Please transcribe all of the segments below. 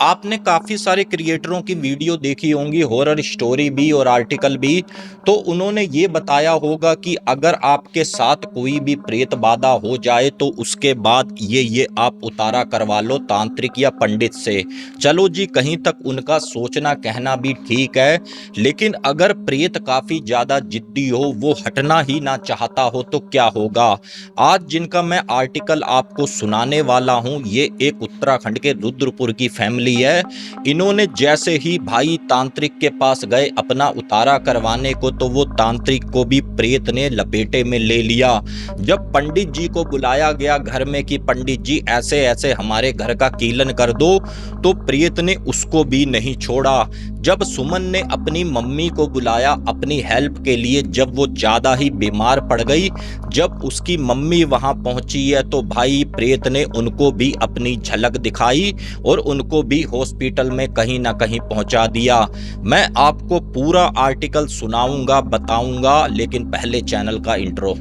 आपने काफ़ी सारे क्रिएटरों की वीडियो देखी होंगी, हॉरर स्टोरी भी और आर्टिकल भी। तो उन्होंने ये बताया होगा कि अगर आपके साथ कोई भी प्रेत बाधा हो जाए तो उसके बाद ये आप उतारा करवा लो तांत्रिक या पंडित से। चलो जी, कहीं तक उनका सोचना कहना भी ठीक है, लेकिन अगर प्रेत काफ़ी ज़्यादा जिद्दी हो, वो हटना ही ना चाहता हो तो क्या होगा। आज जिनका मैं आर्टिकल आपको सुनाने वाला हूं, ये एक उत्तराखंड के रुद्रपुर की फैमिली है। इन्होंने जैसे ही भाई तांत्रिक के पास गए अपना उतारा करवाने को, तो वो तांत्रिक को भी प्रेत ने लपेटे में ले लिया। जब पंडित जी को बुलाया गया घर में कि पंडित जी ऐसे ऐसे हमारे घर का कीलन कर दो, तो प्रेत ने उसको भी नहीं छोड़ा। जब सुमन ने अपनी मम्मी को बुलाया अपनी हेल्प के लिए, जब वो ज्यादा ही बीमार पड़ गई, जब उसकी मम्मी वहां पहुंची है, तो भाई प्रेत ने उनको भी अपनी झलक दिखाई और उनको भी हॉस्पिटल में कहीं ना कहीं पहुंचा दिया। मैं आपको पूरा आर्टिकल सुनाऊंगा, बताऊंगा, लेकिन पहले चैनल का इंट्रो।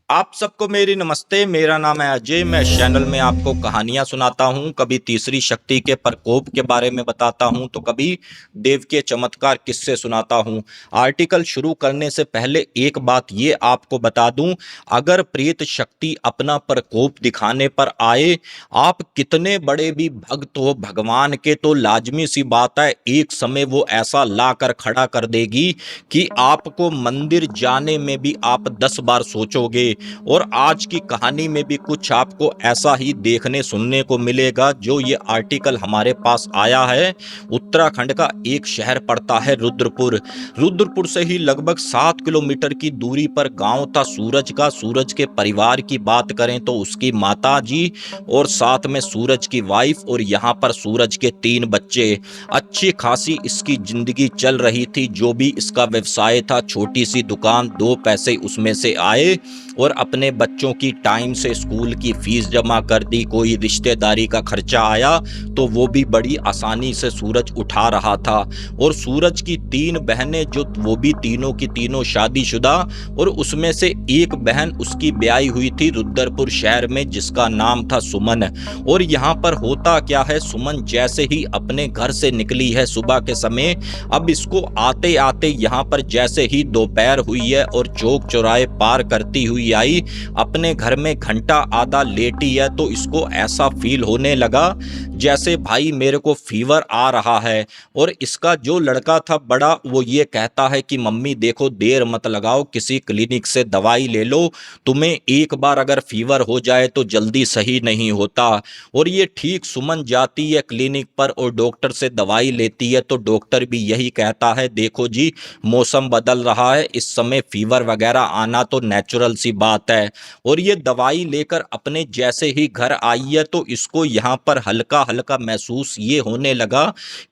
आप सबको मेरी नमस्ते। मेरा नाम है अजय। मैं इस चैनल में आपको कहानियां सुनाता हूं, कभी तीसरी शक्ति के प्रकोप के बारे में बताता हूं, तो कभी देव के चमत्कार किस्से सुनाता हूं। आर्टिकल शुरू करने से पहले एक बात ये आपको बता दूं, अगर प्रेत शक्ति अपना प्रकोप दिखाने पर आए, आप कितने बड़े भी भक्त हो भगवान के, तो लाजमी सी बात है एक समय वो ऐसा ला कर खड़ा कर देगी कि आपको मंदिर जाने में भी आप 10 बार सोचोगे। और आज की कहानी में भी कुछ आपको ऐसा ही देखने सुनने को मिलेगा। जो ये आर्टिकल हमारे पास आया है, उत्तराखंड का एक शहर पड़ता है रुद्रपुर। रुद्रपुर से ही लगभग 7 किलोमीटर की दूरी पर गांव था सूरज का। सूरज के परिवार की बात करें तो उसकी माता जी और साथ में सूरज की वाइफ, और यहाँ पर सूरज के 3 बच्चे। अच्छी खासी इसकी जिंदगी चल रही थी। जो भी इसका व्यवसाय था, छोटी सी दुकान, 2 पैसे उसमें से आए और अपने बच्चों की टाइम से स्कूल की फीस जमा कर दी। कोई रिश्तेदारी का खर्चा आया तो वो भी बड़ी आसानी से सूरज उठा रहा था। और सूरज की 3 बहनें, जो वो भी तीनों की तीनों शादीशुदा, और उसमें से एक बहन उसकी ब्याही हुई थी रुद्रपुर शहर में, जिसका नाम था सुमन। और यहाँ पर होता क्या है, सुमन जैसे ही अपने घर से निकली है सुबह के समय, अब इसको आते आते यहाँ पर जैसे ही दोपहर हुई है और चौक चौराहे पार करती हुई आई, अपने घर में घंटा आधा लेटी है, तो इसको ऐसा फील होने लगा जैसे भाई मेरे को फीवर आ रहा है। और इसका जो लड़का था बड़ा, वो ये कहता है कि मम्मी देखो, देर मत लगाओ, किसी क्लिनिक से दवाई ले लो, तुम्हें एक बार अगर फीवर हो जाए तो जल्दी सही नहीं होता। और ये ठीक सुमन जाती है क्लिनिक पर और डॉक्टर से दवाई लेती है, तो डॉक्टर भी यही कहता है, देखो जी मौसम बदल रहा है, इस समय फीवर वगैरह आना तो नेचुरल सी बात है। और ये दवाई लेकर अपने जैसे ही घर आई है, तो इसको यहाँ पर हल्का हल्का महसूस ये होने लगा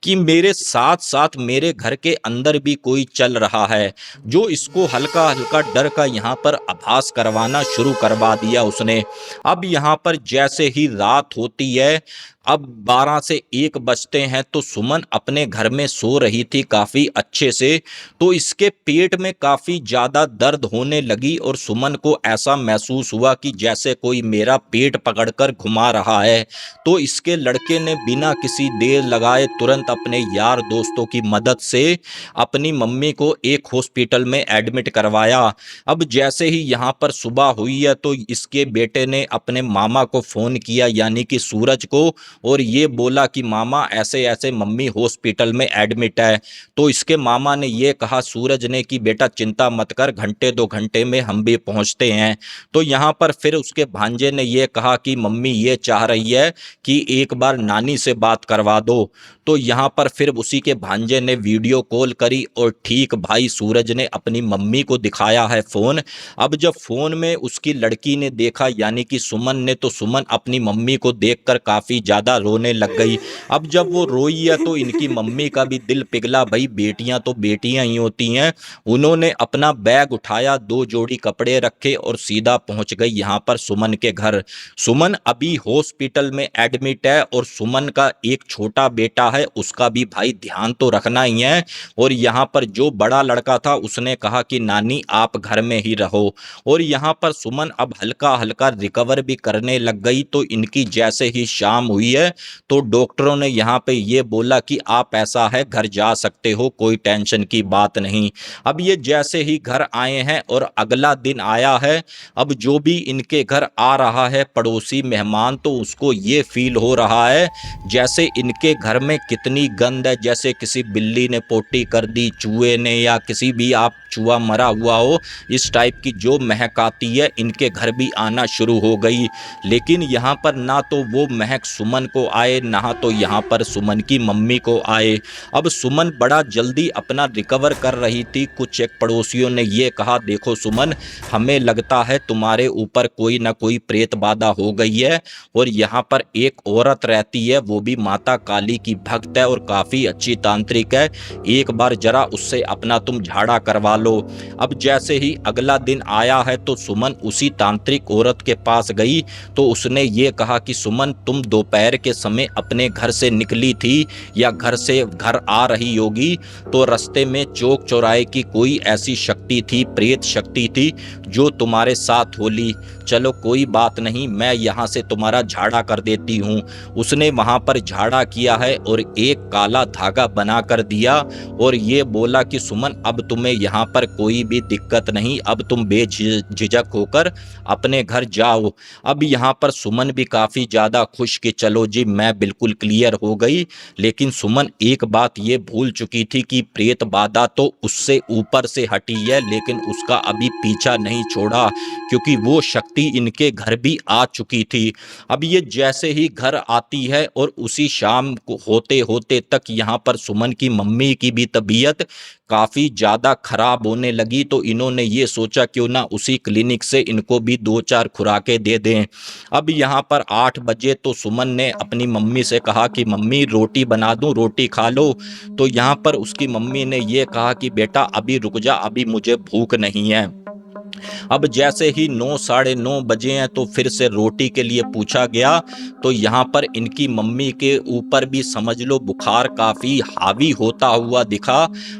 कि मेरे साथ साथ मेरे घर के अंदर भी कोई चल रहा है। जो इसको हल्का हल्का डर का यहाँ पर आभास करवाना शुरू करवा दिया उसने। अब यहाँ पर जैसे ही रात होती है, अब 12 से 1 बजते हैं, तो सुमन अपने घर में सो रही थी काफ़ी अच्छे से। तो इसके पेट में काफ़ी ज़्यादा दर्द होने लगी और सुमन को ऐसा महसूस हुआ कि जैसे कोई मेरा पेट पकड़कर घुमा रहा है। तो इसके लड़के ने बिना किसी देर लगाए तुरंत अपने यार दोस्तों की मदद से अपनी मम्मी को एक हॉस्पिटल में एडमिट करवाया। अब जैसे ही यहाँ पर सुबह हुई है, तो इसके बेटे ने अपने मामा को फ़ोन किया, यानी कि सूरज को, और ये बोला कि मामा ऐसे ऐसे मम्मी हॉस्पिटल में एडमिट है। तो इसके मामा ने ये कहा सूरज ने कि बेटा चिंता मत कर, घंटे 2 घंटे में हम भी पहुंचते हैं। तो यहाँ पर फिर उसके भांजे ने ये कहा कि मम्मी ये चाह रही है कि एक बार नानी से बात करवा दो। तो यहाँ पर फिर उसी के भांजे ने वीडियो कॉल करी और ठीक भाई सूरज ने अपनी मम्मी को दिखाया है फ़ोन। अब जब फ़ोन में उसकी लड़की ने देखा, यानी कि सुमन ने, तो सुमन अपनी मम्मी को देखकर काफ़ी ज़्यादा रोने लग गई। अब जब वो रोई है, तो इनकी मम्मी का भी दिल पिघला। भाई बेटियां तो बेटियां ही होती हैं। उन्होंने अपना बैग उठाया, 2 जोड़ी कपड़े रखे और सीधा पहुंच गई यहाँ पर सुमन के घर। सुमन अभी हॉस्पिटल में एडमिट है और सुमन का एक छोटा बेटा है उसका भी भाई ध्यान तो रखना ही है। और यहाँ पर जो बड़ा लड़का था उसने कहा कि नानी आप घर में ही रहो। और यहाँ पर सुमन अब हल्का हल्का रिकवर भी करने लग गई। तो इनकी जैसे ही शाम हुई है तो डॉक्टरों ने यहाँ पे ये बोला कि आप ऐसा है घर जा सकते हो, कोई टेंशन की बात नहीं। अब ये जैसे ही घर आए हैं और अगला दिन आया है, अब जो भी इनके घर आ रहा है पड़ोसी मेहमान तो उसको ये फील हो रहा है जैसे इनके घर में कितनी गंद है, जैसे किसी बिल्ली ने पोटी कर दी, चूहे ने, या किसी भी आप चूहा मरा हुआ हो, इस टाइप की जो महक आती है इनके घर भी आना शुरू हो गई। लेकिन यहाँ पर ना तो वो महक सुमन को आए ना तो यहाँ पर सुमन की मम्मी को आए। अब सुमन बड़ा जल्दी अपना रिकवर कर रही थी। कुछ एक पड़ोसियों ने ये कहा देखो सुमन, हमें लगता है तुम्हारे ऊपर कोई ना कोई प्रेत बाधा हो गई है और यहाँ पर एक औरत रहती है, वो भी माता काली की भक्त है और काफ़ी अच्छी तांत्रिक है, एक बार जरा उससे अपना तुम झाड़ा करवा लो। अब जैसे ही अगला दिन आया है तो सुमन उसी तांत्रिक औरत के पास गई तो उसने ये कहा कि सुमन तुम दोपहर के समय अपने घर से निकली थी या घर से घर आ रही होगी तो रास्ते में चौक चौराहे की कोई ऐसी शक्ति थी, प्रेत शक्ति थी जो तुम्हारे साथ होली। चलो कोई बात नहीं, मैं यहाँ से तुम्हारा झाड़ा कर देती हूँ। उसने वहाँ पर झाड़ा किया है और एक काला धागा बना कर दिया और ये बोला कि सुमन अब तुम्हें यहाँ पर कोई भी दिक्कत नहीं, अब तुम बेझिझक होकर अपने घर जाओ। अब यहाँ पर सुमन भी काफ़ी ज़्यादा खुश कि चलो जी मैं बिल्कुल क्लियर हो गई। लेकिन सुमन एक बात ये भूल चुकी थी कि प्रेत बाधा तो उससे ऊपर से हटी है लेकिन उसका अभी पीछा नहीं छोड़ा, क्योंकि वो शक्ति इनके घर भी आ चुकी थी। अब ये जैसे ही घर आती है और उसी शाम को होते होते तक यहाँ पर सुमन की मम्मी की भी तबीयत काफ़ी ज़्यादा खराब होने लगी। तो इन्होंने ये सोचा क्यों ना उसी क्लिनिक से इनको भी 2-4 खुराकें दे दें। अब यहाँ पर 8 बजे तो सुमन ने अपनी मम्मी से कहा कि मम्मी रोटी बना दूं, रोटी खा लो। तो यहाँ पर उसकी मम्मी ने ये कहा कि बेटा अभी रुक जा, अभी मुझे भूख नहीं है। अब जैसे ही 9 साढ़े 9 बजे हैं तो फिर से रोटी के लिए पूछा गया तो यहाँ पर इनकी मम्मी के ऊपर भी समझ लो बुखार काफ़ी हावी होता हुआ दिखा।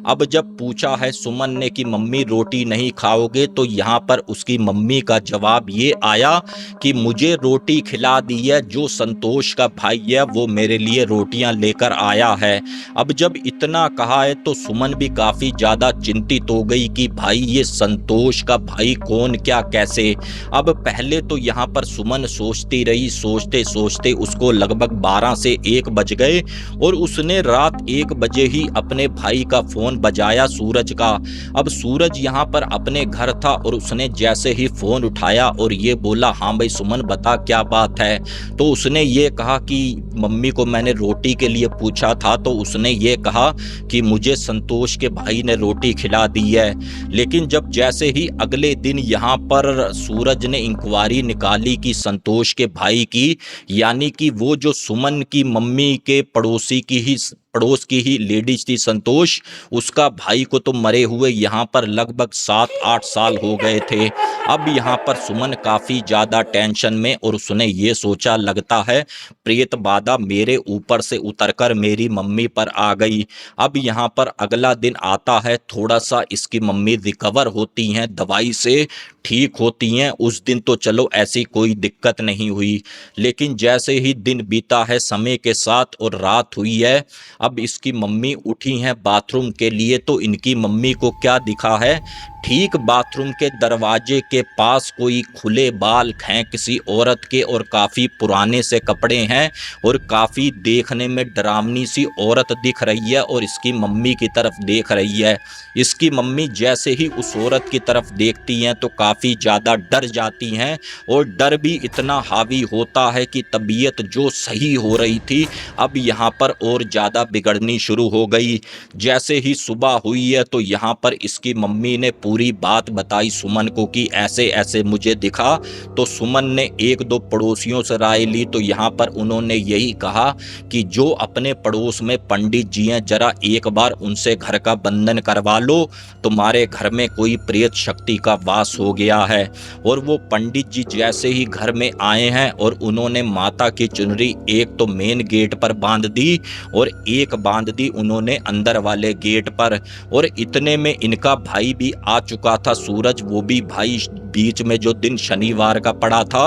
अब जब पूछा है सुमन ने कि मम्मी रोटी नहीं खाओगे तो यहाँ पर उसकी मम्मी का जवाब ये आया कि मुझे रोटी खिला दी है, जो संतोष का भाई है वो मेरे लिए रोटियां लेकर आया है। अब जब इतना कहा है तो सुमन भी काफ़ी ज़्यादा चिंतित हो गई कि भाई ये संतोष का भाई कौन, क्या, कैसे। अब पहले तो यहाँ पर सुमन सोचती रही, सोचते सोचते उसको लगभग 12 से 1 बज गए और उसने रात 1 बजे ही अपने भाई का फ़ोन बजाया, सूरज का। अब सूरज यहाँ पर अपने घर था और उसने जैसे ही फ़ोन उठाया और ये बोला हाँ भाई सुमन बता क्या बात है। तो उसने ये कहा कि मम्मी को मैंने रोटी के लिए पूछा था तो उसने ये कहा कि मुझे संतोष के भाई ने रोटी खिला दी है। लेकिन जब जैसे ही अगले दिन यहाँ पर सूरज ने इंक्वायरी निकाली कि संतोष के भाई की, यानी कि वो जो सुमन की मम्मी के पड़ोस की ही लेडीज थी संतोष, उसका भाई को तो मरे हुए यहाँ पर लगभग 7-8 साल हो गए थे। अब यहाँ पर सुमन काफ़ी ज़्यादा टेंशन में और उसने ये सोचा लगता है प्रेत बाधा मेरे ऊपर से उतरकर मेरी मम्मी पर आ गई। अब यहाँ पर अगला दिन आता है, थोड़ा सा इसकी मम्मी रिकवर होती हैं, दवाई से ठीक होती हैं। उस दिन तो चलो ऐसी कोई दिक्कत नहीं हुई। लेकिन जैसे ही दिन बीता है समय के साथ और रात हुई है, अब इसकी मम्मी उठी हैं बाथरूम के लिए तो इनकी मम्मी को क्या दिखा है, ठीक बाथरूम के दरवाजे के पास कोई खुले बाल हैं किसी औरत के और काफ़ी पुराने से कपड़े हैं और काफ़ी देखने में डरावनी सी औरत दिख रही है और इसकी मम्मी की तरफ देख रही है। इसकी मम्मी जैसे ही उस औरत की तरफ देखती हैं तो काफ़ी ज़्यादा डर जाती हैं और डर भी इतना हावी होता है कि तबीयत जो सही हो रही थी अब यहाँ पर और ज़्यादा बिगड़नी शुरू हो गई। जैसे ही सुबह हुई है तो यहाँ पर इसकी मम्मी ने पूरी बात बताई सुमन को कि ऐसे ऐसे मुझे दिखा। तो सुमन ने 1-2 पड़ोसियों से राय ली तो यहाँ पर उन्होंने यही कहा कि जो अपने पड़ोस में पंडित जी हैं जरा एक बार उनसे घर का बंधन करवा लो, तुम्हारे घर में कोई प्रेत शक्ति का वास हो गया है। और वो पंडित जी जैसे ही घर में आए हैं और उन्होंने माता की चुनरी एक तो मेन गेट पर बांध दी और एक बांध दी उन्होंने अंदर वाले गेट पर। और इतने में इनका भाई भी आ चुका था सूरज, वो भी भाई बीच में जो दिन शनिवार का पड़ा था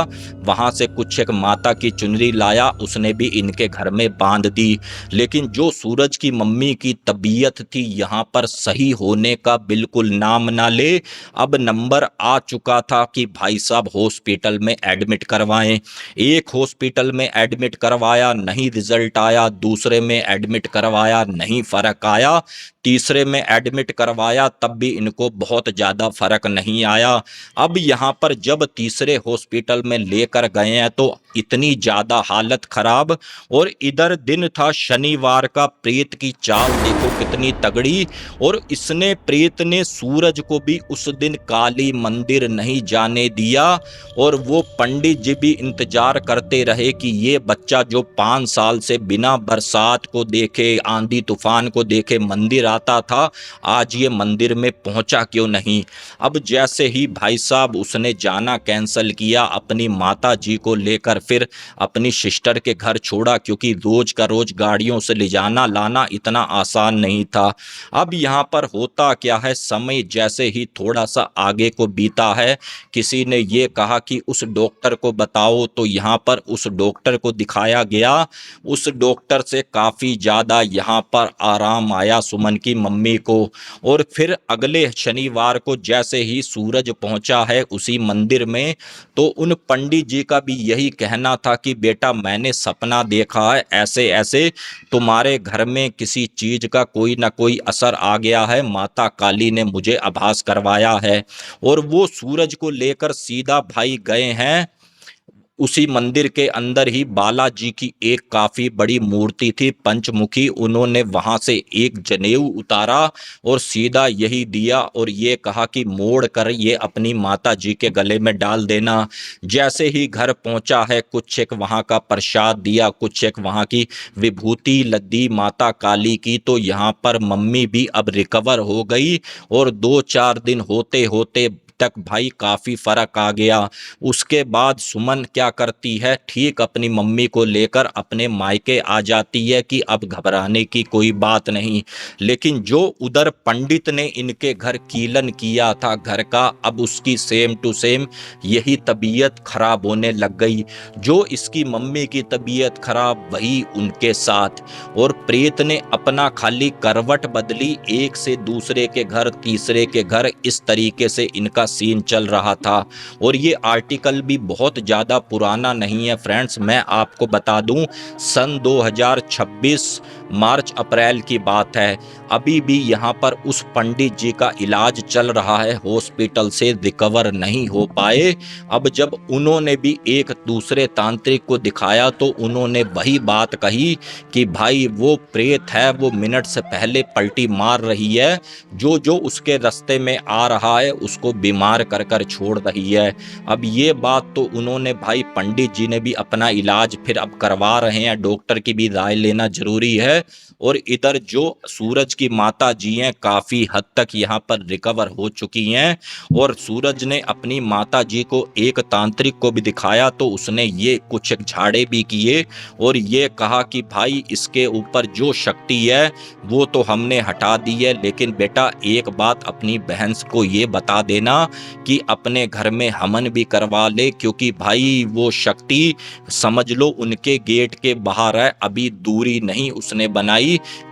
वहां से कुछ एक माता की चुनरी लाया, उसने भी इनके घर में बांध दी। लेकिन जो सूरज की मम्मी की तबीयत थी यहाँ पर सही होने का बिल्कुल नाम ना ले। अब नंबर आ चुका था कि भाई साहब हॉस्पिटल में एडमिट करवाएं। एक हॉस्पिटल में एडमिट करवाया, नहीं रिजल्ट आया। दूसरे में एडमिट करवाया, नहीं फर्क आया। तीसरे में एडमिट करवाया, तब भी इनको बहुत ज़्यादा फर्क नहीं आया। अब यहाँ पर जब तीसरे हॉस्पिटल में लेकर गए हैं तो इतनी ज़्यादा हालत खराब। और इधर दिन था शनिवार का, प्रेत की चाल देखो कितनी तगड़ी। और इसने प्रेत ने सूरज को भी उस दिन काली मंदिर नहीं जाने दिया। और वो पंडित जी भी इंतजार करते रहे कि ये बच्चा जो 5 साल से बिना बरसात को देखे, आंधी तूफान को देखे मंदिर आता था, आज ये मंदिर में पहुंचा क्यों नहीं। अब जैसे ही भाई साहब उसने जाना कैंसिल किया, अपनी माता जी को लेकर फिर अपनी सिस्टर के घर छोड़ा, क्योंकि रोज का रोज गाड़ियों से ले जाना लाना इतना आसान नहीं था। अब यहाँ पर होता क्या है, समय जैसे ही थोड़ा सा आगे को बीता है, किसी ने ये कहा कि उस डॉक्टर को बताओ, तो यहाँ पर उस डॉक्टर को दिखाया गया। उस डॉक्टर से काफ़ी ज़्यादा यहाँ पर आराम आया सुमन की मम्मी को। और फिर अगले शनिवार को जैसे ही सूरज पहुँचा है उसी मंदिर में, तो उन पंडित जी का भी यही कहना था कि बेटा मैंने सपना देखा है, ऐसे ऐसे तुम्हारे घर में किसी चीज़ का कोई ना कोई असर आ गया है, माता काली ने मुझे आभास करवाया है। और वो सूरज को लेकर सीधा भाई गए हैं उसी मंदिर के अंदर ही। बालाजी की एक काफ़ी बड़ी मूर्ति थी पंचमुखी, उन्होंने वहां से एक जनेऊ उतारा और सीधा यही दिया और ये कहा कि मोड़ कर ये अपनी माता जी के गले में डाल देना। जैसे ही घर पहुंचा है, कुछ एक वहां का प्रसाद दिया, कुछ एक वहां की विभूति लद्दी माता काली की, तो यहाँ पर मम्मी भी अब रिकवर हो गई। और 2-4 दिन होते होते तक भाई काफ़ी फ़र्क आ गया। उसके बाद सुमन क्या करती है, ठीक अपनी मम्मी को लेकर अपने मायके आ जाती है कि अब घबराने की कोई बात नहीं। लेकिन जो उधर पंडित ने इनके घर कीलन किया था घर का, अब उसकी सेम टू सेम यही तबीयत खराब होने लग गई। जो इसकी मम्मी की तबीयत खराब, वही उनके साथ। और प्रेत ने अपना खाली करवट बदली, एक से दूसरे के घर, तीसरे के घर, इस तरीके से इनका सीन चल रहा था। और ये आर्टिकल भी बहुत ज़्यादा पुराना नहीं है फ्रेंड्स, मैं आपको बता दूं सन 2026 मार्च अप्रैल की बात है। अभी भी यहाँ पर उस पंडित जी का इलाज चल रहा है, हॉस्पिटल से रिकवर नहीं हो पाए। अब जब उन्होंने भी एक दूसरे तांत्रिक को दिखाया तो उन्होंने वही बात कही कि भाई वो प्रेत है, वो मिनट से पहले पलटी मार रही है, जो जो उसके रास्ते में आ रहा है उसको बीमार कर कर छोड़ रही है। अब ये बात तो उन्होंने भाई पंडित जी ने भी अपना इलाज फिर अब करवा रहे हैं, डॉक्टर की भी राय लेना जरूरी है। और इधर जो सूरज की माता जी हैं काफ़ी हद तक यहाँ पर रिकवर हो चुकी हैं। और सूरज ने अपनी माता जी को एक तांत्रिक को भी दिखाया तो उसने ये कुछ झाड़े भी किए और ये कहा कि भाई इसके ऊपर जो शक्ति है वो तो हमने हटा दी है, लेकिन बेटा एक बात अपनी बहन को ये बता देना कि अपने घर में हवन भी करवा ले, क्योंकि भाई वो शक्ति समझ लो उनके गेट के बाहर है, अभी दूरी नहीं उसने बनाई,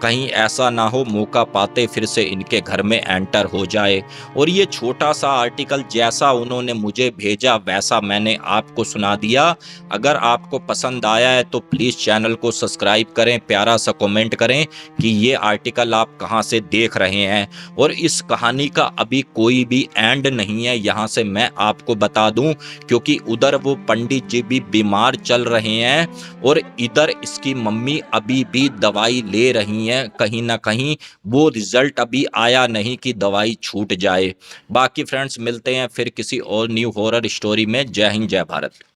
कहीं ऐसा ना हो मौका पाते फिर से इनके घर में एंटर हो जाए। और ये छोटा सा आर्टिकल जैसा उन्होंने मुझे भेजा वैसा मैंने आपको सुना दिया। अगर आपको पसंद आया है तो प्लीज़ चैनल को सब्सक्राइब करें, प्यारा सा कमेंट करें कि ये आर्टिकल आप कहां से देख रहे हैं। और इस कहानी का अभी कोई भी एंड नहीं है, यहाँ से मैं आपको बता दूं, क्योंकि उधर वो पंडित जी भी बीमार चल रहे हैं और इधर इसकी मम्मी अभी भी दवाई ले रही हैं, कहीं ना कहीं वो रिजल्ट अभी आया नहीं कि दवाई छूट जाए। बाकी फ्रेंड्स मिलते हैं फिर किसी और न्यू हॉरर स्टोरी में। जय हिंद, जय भारत।